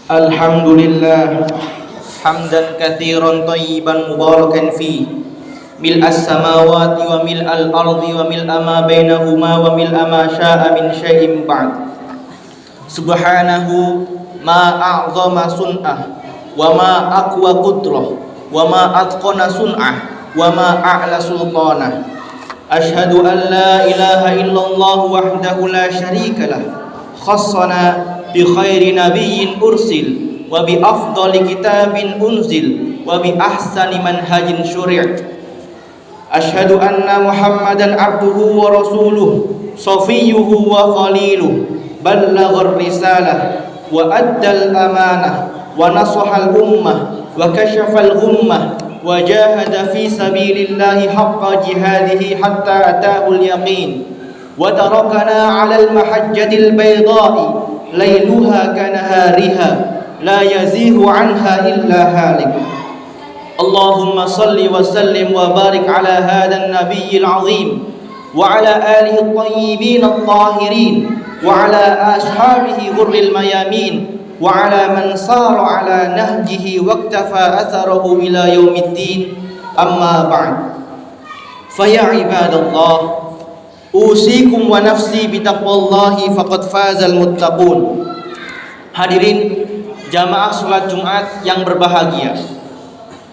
Alhamdulillah hamdan katsiran thayyiban mubarakan fi mil'as samawati wa mil'al ardi wa mil'a ma bainahuma wa mil'a ma syaa min syai'in ba'd. Subhanahu ma a'zama sun'ah wa ma aqwa qudrah wa ma atqana sun'ah wa ma a'la sultanah. Ashhadu an la ilaha illallah wahdahu la syarika lah, khassana bi khairi nabiyyin ursil wa bi afdali kitabin unzil wa bi ahsani manhajin syuri'. Ashhadu anna Muhammadan abduhu wa rasuluh safiyyuhu wa khaliluh ballaghar risalah wa addal amanah wa nasahal ummah wa kashafal ghummah wa jahada fi sabilillahi haqqa jihadihi hatta atahul yaqin wa tarakana 'alal mahajjatil bayda'i lailuha kanahariha la yazihu anha illa halik. Allahumma salli wa sallim wa barik ala hadha an-nabiyyil azim wa ala alihi at-tayyibin at-tahirin wa ala ashabihi ghurril mayamin wa ala man sara ala nahjihi wa iktafa atharahu ila yaumiddin. Amma ba'd. Fa ya ibadallah, usikum wa nafsi bitaqwallahi faqad fazal muttaqun. Hadirin jamaah salat Jumat yang berbahagia,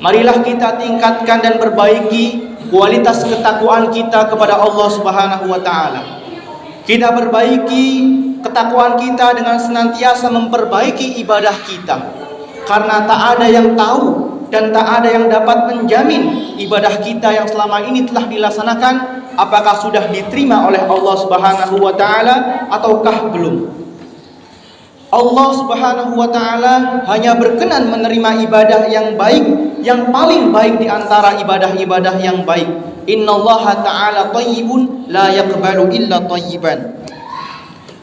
marilah kita tingkatkan dan perbaiki kualitas ketakwaan kita kepada Allah Subhanahu wa taala. Kita perbaiki ketakwaan kita dengan senantiasa memperbaiki ibadah kita, karena tak ada yang tahu dan tak ada yang dapat menjamin ibadah kita yang selama ini telah dilaksanakan apakah sudah diterima oleh Allah Subhanahu wa taala ataukah belum. Allah Subhanahu wa taala hanya berkenan menerima ibadah yang baik, yang paling baik di antara ibadah-ibadah yang baik. Innallaha ta'ala thayyibun la yaqbalu illa thayyiban.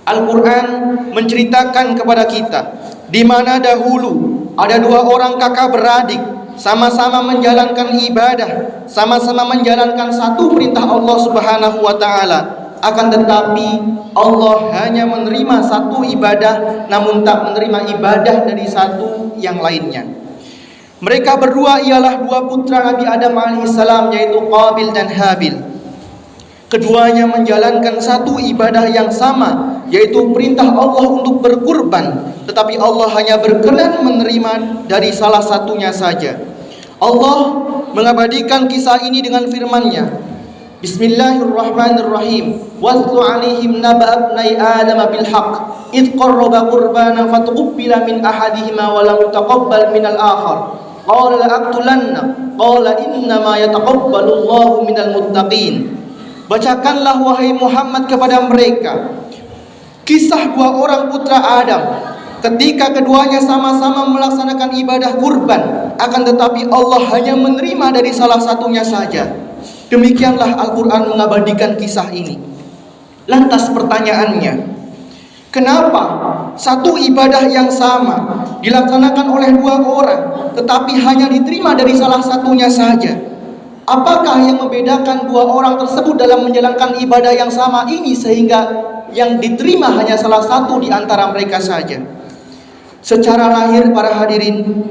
Al-Qur'an menceritakan kepada kita di mana dahulu ada dua orang kakak beradik sama-sama menjalankan ibadah, sama-sama menjalankan satu perintah Allah Subhanahu wa taala. Akan tetapi Allah hanya menerima satu ibadah, namun tak menerima ibadah dari satu yang lainnya. Mereka berdua ialah dua putra Nabi Adam alaihissalam, yaitu Qabil dan Habil. Keduanya menjalankan satu ibadah yang sama, yaitu perintah Allah untuk berkurban, tetapi Allah hanya berkenan menerima dari salah satunya saja. Allah mengabadikan kisah ini dengan firman-Nya. Bismillahirrahmanirrahim. Watlu 'alaihim naba'a ibnai Adam bil haqq id qarraba qurbanan fatuqbila min ahadihima wa lam yutaqabbal min al-akhar. Qala la aqtulanna qala inna ma yataqabbalu Allahu minal muttaqin. Bacakanlah wahai Muhammad kepada mereka kisah dua orang putra Adam ketika keduanya sama-sama melaksanakan ibadah kurban, akan tetapi Allah hanya menerima dari salah satunya saja. Demikianlah Al-Quran mengabadikan kisah ini. Lantas pertanyaannya, kenapa satu ibadah yang sama dilaksanakan oleh dua orang tetapi hanya diterima dari salah satunya saja? Apakah yang membedakan dua orang tersebut dalam menjalankan ibadah yang sama ini sehingga yang diterima hanya salah satu di antara mereka saja? Secara lahir para hadirin,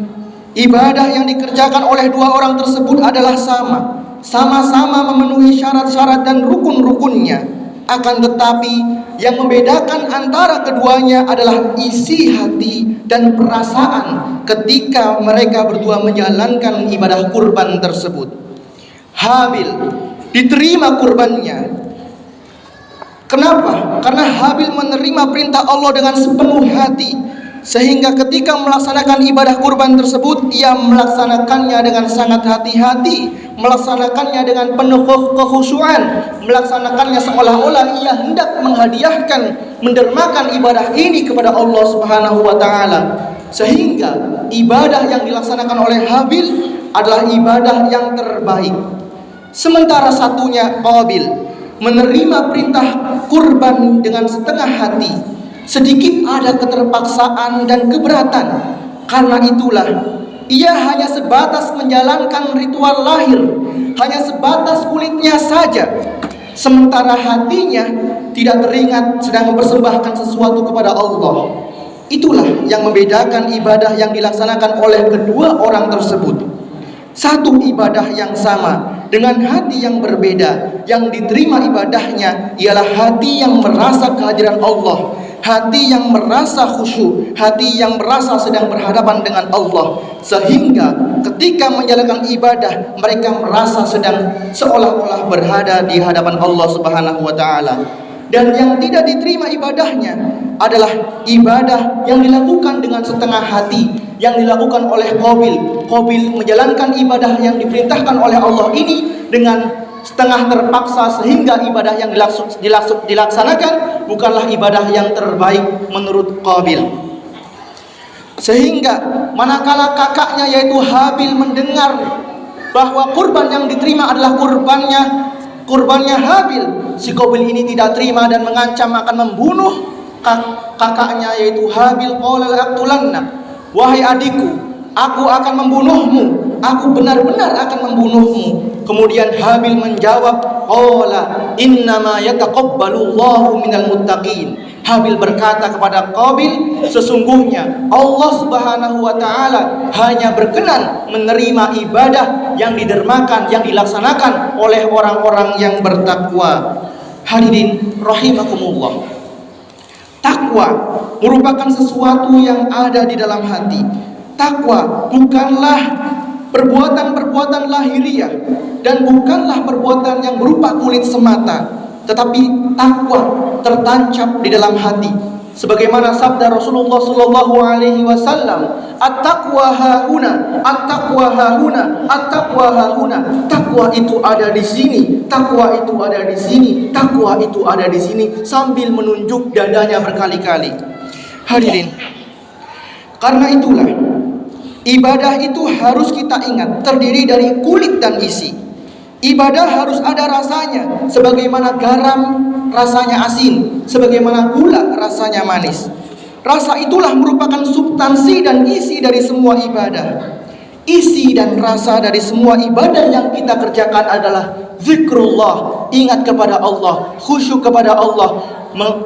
ibadah yang dikerjakan oleh dua orang tersebut adalah sama-sama memenuhi syarat-syarat dan rukun-rukunnya. Akan tetapi yang membedakan antara keduanya adalah isi hati dan perasaan ketika mereka berdua menjalankan ibadah kurban tersebut. Habil diterima kurbannya. Kenapa? Karena Habil menerima perintah Allah dengan sepenuh hati, sehingga ketika melaksanakan ibadah kurban tersebut, ia melaksanakannya dengan sangat hati-hati, melaksanakannya dengan penuh kekhusyuan, melaksanakannya seolah-olah ia hendak menghadiahkan, mendermakan ibadah ini kepada Allah Subhanahu wa taala. Sehingga ibadah yang dilaksanakan oleh Habil adalah ibadah yang terbaik. Sementara satunya Qabil menerima perintah kurban dengan setengah hati. Sedikit ada keterpaksaan dan keberatan. Karena itulah ia hanya sebatas menjalankan ritual lahir, hanya sebatas kulitnya saja, sementara hatinya tidak teringat sedang mempersembahkan sesuatu kepada Allah. Itulah yang membedakan ibadah yang dilaksanakan oleh kedua orang tersebut. Satu ibadah yang sama dengan hati yang berbeda. Yang diterima ibadahnya ialah hati yang merasa kehadiran Allah, hati yang merasa khusyuk, hati yang merasa sedang berhadapan dengan Allah, sehingga ketika menjalankan ibadah mereka merasa sedang seolah-olah berada di hadapan Allah Subhanahu wa taala. Dan yang tidak diterima ibadahnya adalah ibadah yang dilakukan dengan setengah hati, yang dilakukan oleh Qabil. Qabil menjalankan ibadah yang diperintahkan oleh Allah ini dengan setengah terpaksa, sehingga ibadah yang dilaksanakan bukanlah ibadah yang terbaik menurut Qabil. Sehingga manakala kakaknya yaitu Habil mendengar bahwa kurban yang diterima adalah kurbannya Habil, si Qabil ini tidak terima dan mengancam akan membunuh kakaknya yaitu Habil. Qala la'aqtulannak, wahai adikku, aku akan membunuhmu, aku benar-benar akan membunuhmu. Kemudian Habil menjawab, qala innama yataqabbalullahu minal muttaqin. Habil berkata kepada Qabil, sesungguhnya Allah Subhanahu wa taala hanya berkenan menerima ibadah yang didermakan, yang dilaksanakan oleh orang-orang yang bertakwa. Hadirin rahimakumullah. Takwa merupakan sesuatu yang ada di dalam hati. Takwa bukanlah perbuatan-perbuatan lahiriah dan bukanlah perbuatan yang berupa kulit semata, tetapi takwa tertancap di dalam hati. Sebagaimana sabda Rasulullah sallallahu alaihi wasallam, at-taqwa hahuna, at-taqwa hahuna, at-taqwa hahuna. Takwa itu ada di sini, takwa itu ada di sini, takwa itu ada di sini, sambil menunjuk dadanya berkali-kali. Hadirin, karena itulah ibadah itu harus kita ingat terdiri dari kulit dan isi. Ibadah harus ada rasanya, sebagaimana garam rasanya asin, sebagaimana gula rasanya manis. Rasa itulah merupakan substansi dan isi dari semua ibadah. Isi dan rasa dari semua ibadah yang kita kerjakan adalah zikrullah, ingat kepada Allah, khusyuk kepada Allah,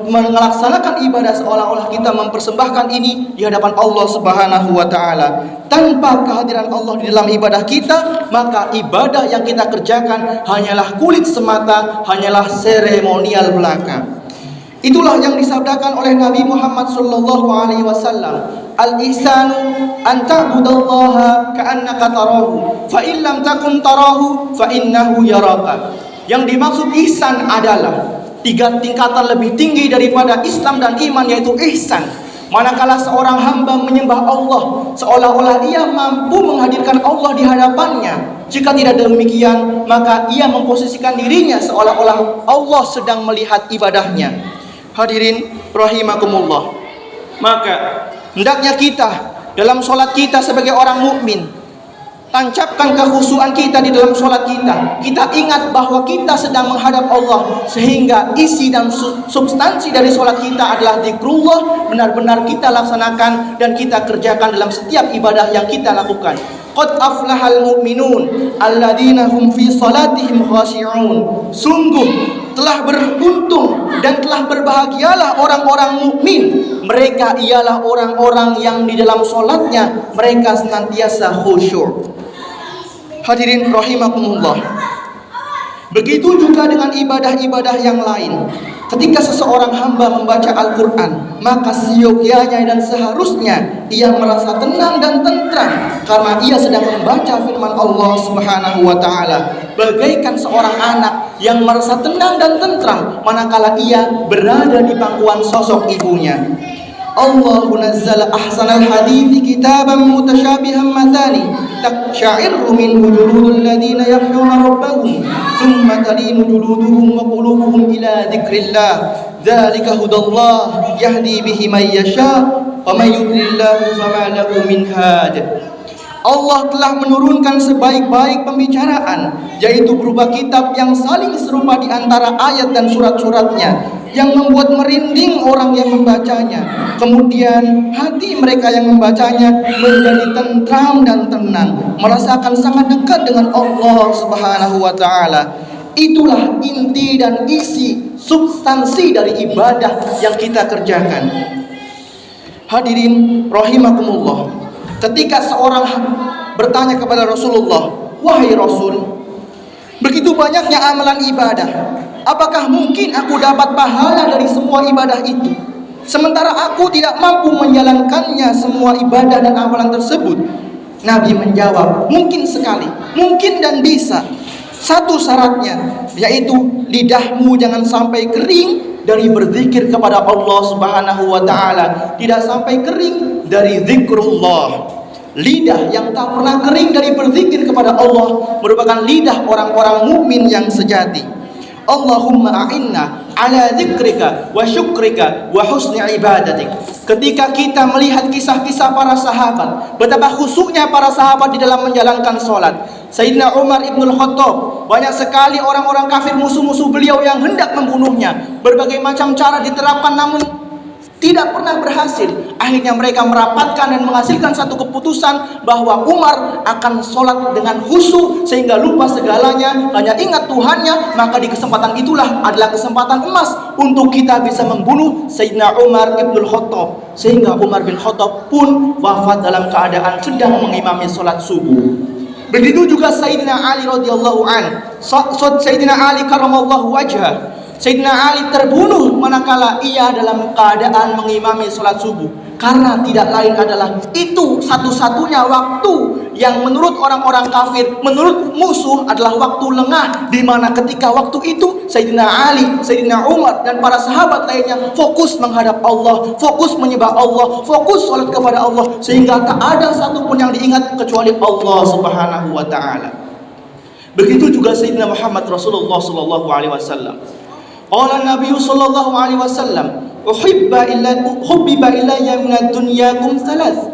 melaksanakan ibadah seolah-olah kita mempersembahkan ini di hadapan Allah Subhanahu wa taala. Tanpa kehadiran Allah di dalam ibadah kita, maka ibadah yang kita kerjakan hanyalah kulit semata, hanyalah seremonial belaka. Itulah yang disabdakan oleh Nabi Muhammad sallallahu alaihi wasallam, al-ihsanu an ta'budallaha ka'annaka tarahu, fa in lam takun tarahu fa innahu yaraka. Yang dimaksud ihsan adalah 3 tingkatan lebih tinggi daripada Islam dan iman, yaitu ihsan. Manakala seorang hamba menyembah Allah seolah-olah ia mampu menghadirkan Allah di hadapannya. Jika tidak demikian, maka ia memposisikan dirinya seolah-olah Allah sedang melihat ibadahnya. Hadirin rahimakumullah. Maka hendaknya kita dalam sholat kita sebagai orang mukmin, tancapkan kekhusyuan kita di dalam sholat kita. Kita ingat bahwa kita sedang menghadap Allah, sehingga isi dan substansi dari sholat kita adalah zikrullah, benar-benar kita laksanakan dan kita kerjakan dalam setiap ibadah yang kita lakukan. Qad aflahal mu'minun alladzina hum fi salatihim khashi'un. Sungguh telah beruntung dan telah berbahagialah orang-orang mukmin. Mereka ialah orang-orang yang di dalam sholatnya mereka senantiasa khusyuk. Hadirin rahimakumullah. Begitu juga dengan ibadah-ibadah yang lain. Ketika seseorang hamba membaca Al-Quran, maka seyogyanya dan seharusnya ia merasa tenang dan tentram karena ia sedang membaca firman Allah Subhanahu wa taala. Bagaikan seorang anak yang merasa tenang dan tentram manakala ia berada di pangkuan sosok ibunya. Allahu nazzala ahsanal hadithi kitaban mutasyabihan mathani taqsha'iru minhu juludul ladina yakhshawna rabbahum thumma talinu juluduhum wa qulubuhum ila dzikrillah dzalika hudallah yahdi bihi man yasha wa may yudlillahu fama lahu min had. Allah telah menurunkan sebaik-baik pembicaraan, yaitu berupa kitab yang saling serupa di antara ayat dan surat-suratnya, yang membuat merinding orang yang membacanya. Kemudian hati mereka yang membacanya menjadi tentram dan tenang, merasakan sangat dekat dengan Allah Subhanahu wa taala. Itulah inti dan isi substansi dari ibadah yang kita kerjakan. Hadirin rahimakumullah, ketika seorang bertanya kepada Rasulullah, "Wahai Rasul, begitu banyaknya amalan ibadah, apakah mungkin aku dapat pahala dari semua ibadah itu? Sementara aku tidak mampu menjalankannya semua ibadah dan amalan tersebut." Nabi menjawab, "Mungkin sekali, mungkin dan bisa. Satu syaratnya, yaitu lidahmu jangan sampai kering dari berzikir kepada Allah Subhanahu wa ta'ala, tidak sampai kering dari zikrullah." Lidah yang tak pernah kering dari berzikir kepada Allah merupakan lidah orang-orang mukmin yang sejati. Allahumma a'inna ala zikrika wa syukrika wa husni ibadatik. Ketika kita melihat kisah-kisah para sahabat, betapa khusyuknya para sahabat di dalam menjalankan sholat. Sayyidina Umar ibnul Khattab, banyak sekali orang-orang kafir musuh-musuh beliau yang hendak membunuhnya. Berbagai macam cara diterapkan namun tidak pernah berhasil. Akhirnya mereka merapatkan dan menghasilkan satu keputusan bahwa Umar akan sholat dengan khusyuk sehingga lupa segalanya, hanya ingat Tuhannya. Maka di kesempatan itulah adalah kesempatan emas untuk kita bisa membunuh Sayyidina Umar ibnul Khattab, sehingga Umar bin Khattab pun wafat dalam keadaan sedang mengimami sholat subuh. Begitu juga Sayyidina Ali radhiyallahu an. Sayyidina Ali karramallahu wajhah, Sayyidina Ali terbunuh manakala ia dalam keadaan mengimami sholat subuh, karena tidak lain adalah itu satu-satunya waktu yang menurut orang-orang kafir, menurut musuh adalah waktu lengah, di mana ketika waktu itu Sayyidina Ali, Sayyidina Umar dan para sahabat lainnya fokus menghadap Allah, fokus menyembah Allah, fokus sholat kepada Allah, sehingga tak ada satupun yang diingat kecuali Allah Subhanahu wa ta'ala. Begitu juga Sayyidina Muhammad Rasulullah sallallahu alaihi wasallam. Qala Nabi sallallahu alaihi wasallam, "Uhibba ilayya minad dunyakum thalath,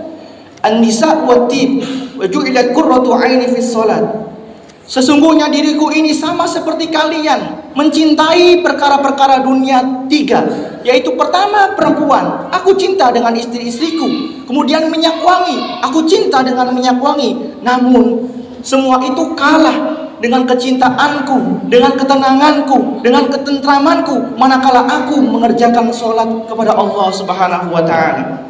an-nisa' wat-tib, wa ju'ilat qurratu 'aini fis salat." Sesungguhnya diriku ini sama seperti kalian, mencintai perkara-perkara dunia tiga, yaitu pertama perempuan, aku cinta dengan istri-istriku. Kemudian minyak wangi, aku cinta dengan minyak wangi. Namun semua itu kalah dengan kecintaanku, dengan ketenanganku, dengan ketentramanku manakala aku mengerjakan sholat kepada Allah Subhanahu wa ta'ala.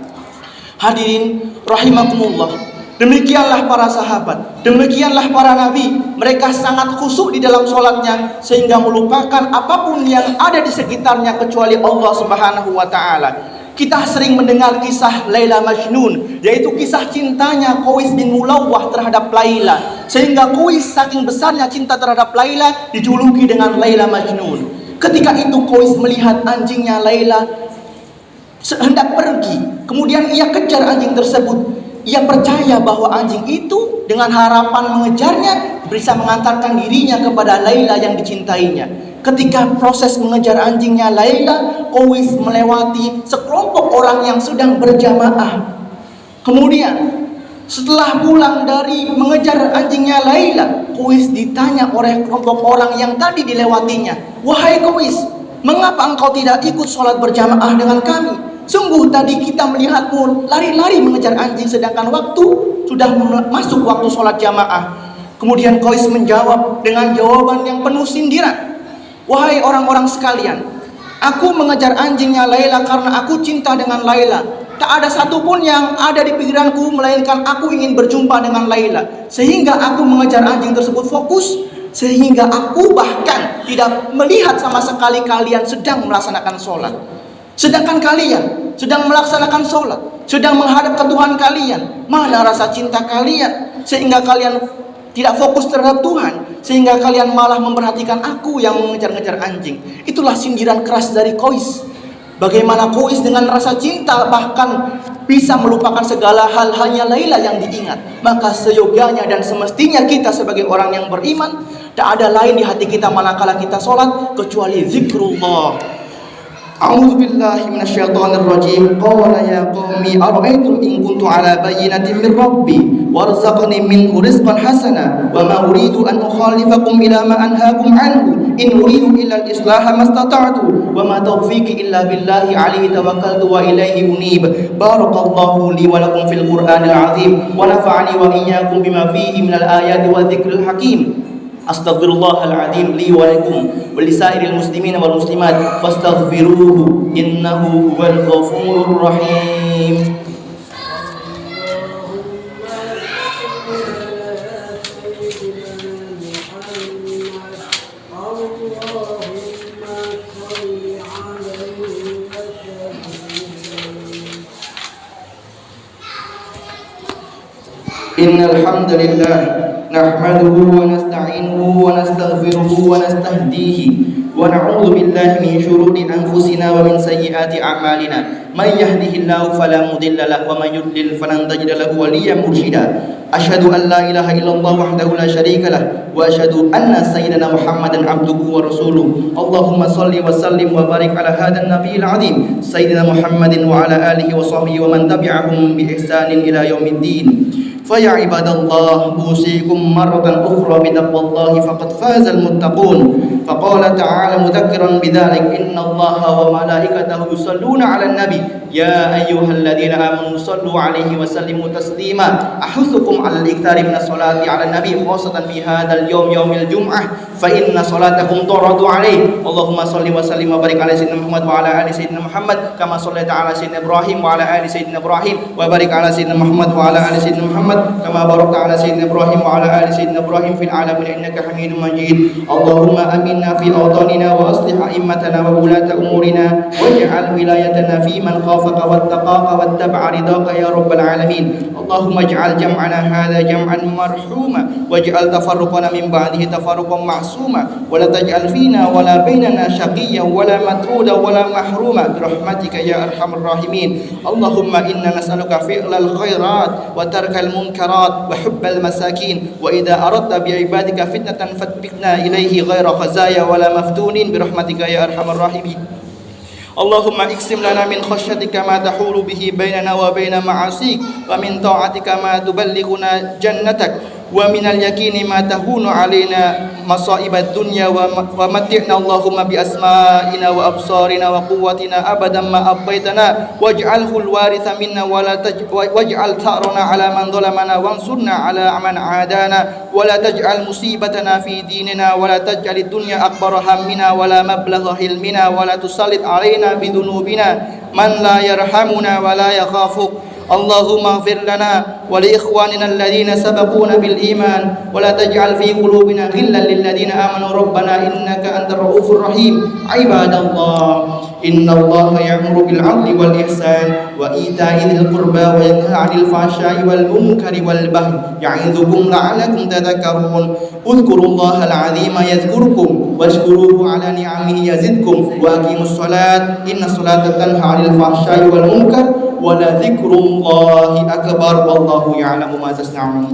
Hadirin rahimakumullah, demikianlah para sahabat, demikianlah para nabi. Mereka sangat khusyuk di dalam sholatnya sehingga melupakan apapun yang ada di sekitarnya kecuali Allah Subhanahu wa ta'ala. Kita sering mendengar kisah Laila Majnun, yaitu kisah cintanya Qais bin Mulawwah terhadap Laila, sehingga Qais saking besarnya cinta terhadap Laila dijuluki dengan Laila Majnun. Ketika itu Qais melihat anjingnya Laila hendak pergi, kemudian ia kejar anjing tersebut. Ia percaya bahwa anjing itu dengan harapan mengejarnya bisa mengantarkan dirinya kepada Laila yang dicintainya. Ketika proses mengejar anjingnya Laila, Qais melewati sekelompok orang yang sedang berjamaah. Kemudian setelah pulang dari mengejar anjingnya Laila, Qais ditanya oleh kelompok orang yang tadi dilewatinya, "Wahai Qais, mengapa engkau tidak ikut sholat berjamaah dengan kami? Sungguh tadi kita melihatmu lari-lari mengejar anjing, sedangkan waktu sudah masuk waktu sholat jamaah." Kemudian Qais menjawab dengan jawaban yang penuh sindiran, "Wahai orang-orang sekalian, aku mengejar anjingnya Laila karena aku cinta dengan Laila. Tak ada satupun yang ada di pikiranku melainkan aku ingin berjumpa dengan Laila. Sehingga aku mengejar anjing tersebut fokus, sehingga aku bahkan tidak melihat sama sekali kalian sedang melaksanakan sholat. Sedangkan kalian sedang melaksanakan sholat, sedang menghadap ke Tuhan kalian. Mana rasa cinta kalian sehingga kalian tidak fokus terhadap Tuhan, sehingga kalian malah memperhatikan aku yang mengejar-ngejar anjing." Itulah sindiran keras dari Qais. Bagaimana Qais dengan rasa cinta bahkan bisa melupakan segala hal, hanya Laila yang diingat. Maka seyogyanya dan semestinya kita sebagai orang yang beriman, tak ada lain di hati kita manakala kita sholat kecuali zikrullah. A'udzu billahi minasyaitonir rajim. Qala ya qaumi ara'aytum in kuntu ala bayyinatin min rabbi warzaqani minhu rizqan hasana wa ma uridu an ukhalifakum ila ma anhaakum anhu in uridu illa al-islaha mastata'tu wa ma tawfiqi illa billahi alayhi tawakkaltu wa ilayhi unib. Barakallahu li wa lakum fil Qur'anil azim wa nafa'ani wa iyyakum bima fihi minal ayati wa dzikril hakim. Astaghfirullahal adzim li wa lakum wa lisairil muslimin wal muslimat fastaghfiruhu innahu huwal ghafurur rahim. Innal hamdalillah nahmaduhu wa nasta'inuhu wa nastaghfiruhu wa nastahdihi wa na'udzu billahi min shururi anfusina wa min sayyiati a'malina may yahdihillahu fala mudilla lahu wa may yudlil falan tajida lahu waliyyan mursyida. Asyhadu an la ilaha illallah wahdahu la syarika lah wa asyhadu anna sayyidana Muhammadan abduhu wa rasuluh. Allahumma shalli wa sallim wa barik ala hadan nabiyil azim sayyidina Muhammadin wa ala alihi wa sahbihi wa man tabi'ahum bi ihsanin ila yaumiddin. فيا عباد الله أوصيكم مرة أخرى بتقوى الله فقد فاز المتقون. فقال تعالى مذكرا بذلك إن الله وملائكته يصلون على النبي يا أيها الذين آمنوا صلوا عليه وسلموا تسليما. أحثكم على الإكثار من الصلاة على النبي خاصة في هذا اليوم يوم الجمعة فإن صلاتكم تعرض عليه. اللهم صل وسلم وبارك على سيدنا محمد وعلى آل سيدنا محمد كما صليت على سيدنا إبراهيم وعلى آل سيدنا إبراهيم وبارك على سيدنا محمد وعلى آل سيدنا محمد كما باركت على سيدنا إبراهيم وعلى آل سيدنا إبراهيم في العالمين إنك حميد مجيد. اللهم آمنا في أوطاننا وأصلح أئمتنا وولاة أمورنا واجعل ولايتنا في من خافك واتقاك واتبع رضاك يا رب العالمين. اللهم اجعل جمعنا هذا جمعا مرحوما واجعل تفرقنا من بعده تفرقا معصوما ولا تجعل فينا ولا بيننا شقيا ولا مطرودا ولا محروما برحمتك يا أرحم الراحمين. اللهم إنا نسألك فعل الخيرات وترك المنكرات وحب المساكين وإذا أردت بعبادك فتنة فاتبعنا إليه غير خزايا ولا مفتونين برحمتك يا أرحم الراحمين. اللهم اقسم لنا من خشيتك ما تحول به بيننا وبين معاصيك ومن طاعتك ما تبلغنا جنتك ومن اليقين ما تهون علينا مصائب الدنيا ومتعنا اللهم بأسمائنا وأبصارنا وقوتنا أبدا ما أبقيتنا واجعله الوارث منا واجعل ثأرنا على من ظلمنا وانصرنا على من عادانا ولا تجعل مصيبتنا في ديننا ولا تجعل الدنيا أكبر همنا ولا مبلغ علمنا ولا تسلط علينا بذنوبنا من لا يرحمنا ولا يخافك. اللهم اغفر لنا ولإخواننا الذين سبقونا بالإيمان ولا تجعل في قلوبنا غلا للذين آمنوا ربنا إنك أنت الرؤوف الرحيم. عباد الله إن الله يأمر بالعدل والإحسان وإيتاء ذي القربى وينهى عن الفحشاء والمنكر والبغي يعظكم لعلكم تذكرون. اذكروا الله العظيم يذكركم واشكروه على نعمه يزدكم وأقيموا الصلاة إن الصلاة تنهى عن الفحشاء والمنكر ولذكر الله أكبر والله يعلم ما تصنعون.